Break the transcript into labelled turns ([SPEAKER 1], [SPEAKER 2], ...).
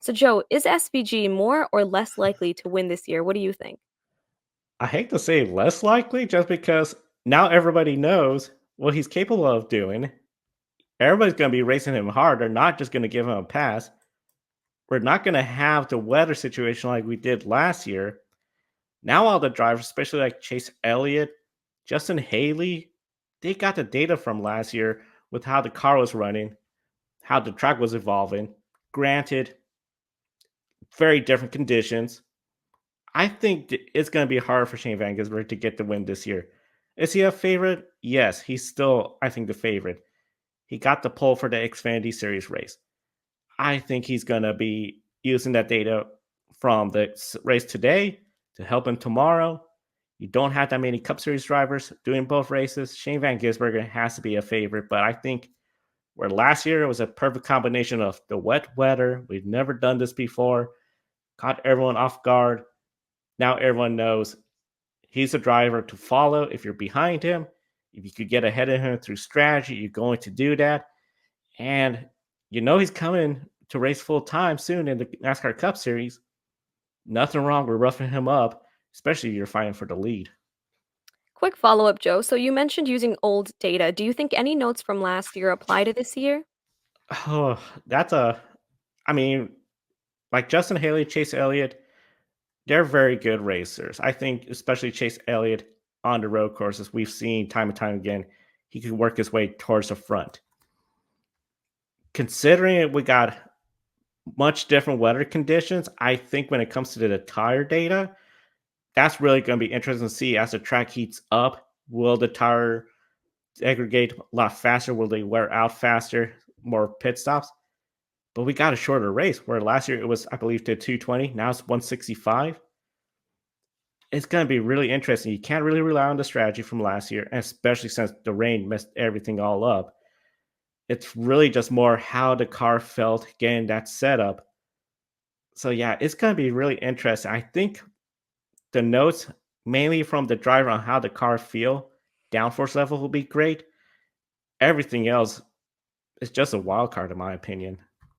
[SPEAKER 1] So, Joe, is SVG more or less likely to win this year? What do you think?
[SPEAKER 2] I hate to say less likely just because now everybody knows what he's capable of doing. Everybody's going to be racing him hard. They're not just going to give him a pass. We're not going to have the weather situation like we did last year. Now, all the drivers, especially like Chase Elliott, Justin Haley, they got the data from last year with how the car was running, how the track was evolving. Granted, very different conditions. I think it's going to be hard for Shane van Gisbergen to get the win this year. Is he a favorite? Yes, he's still, I think, the favorite. He got the pole for the Xfinity Series race. I think he's going to be using that data from the race today to help him tomorrow. You don't have that many Cup Series drivers doing both races. Shane van Gisbergen has to be a favorite, but I think where last year it was a perfect combination of the wet weather, we've never done this before, caught everyone off guard. Now everyone knows he's a driver to follow. If you're behind him, if you could get ahead of him through strategy, you're going to do that. And he's coming to race full time soon in the NASCAR Cup Series. Nothing wrong with roughing him up, especially if you're fighting for the lead.
[SPEAKER 1] Quick follow up, Joe. So, you mentioned using old data. Do you think any notes from last year apply to this year?
[SPEAKER 2] Oh, I mean, like Justin Haley, Chase Elliott, they're very good racers. I think, especially Chase Elliott on the road courses, we've seen time and time again, he could work his way towards the front. Considering we got much different weather conditions, I think when it comes to the tire data, that's really going to be interesting to see as the track heats up. Will the tire aggregate a lot faster? Will they wear out faster? More pit stops? But we got a shorter race where last year it was, I believe, to 220. Now it's 165. It's going to be really interesting. You can't really rely on the strategy from last year, especially since the rain messed everything all up. It's really just more how the car felt getting that setup. So yeah, it's going to be really interesting. I think the notes mainly from the driver on how the car feel, downforce level will be great. Everything else is just a wild card in my opinion.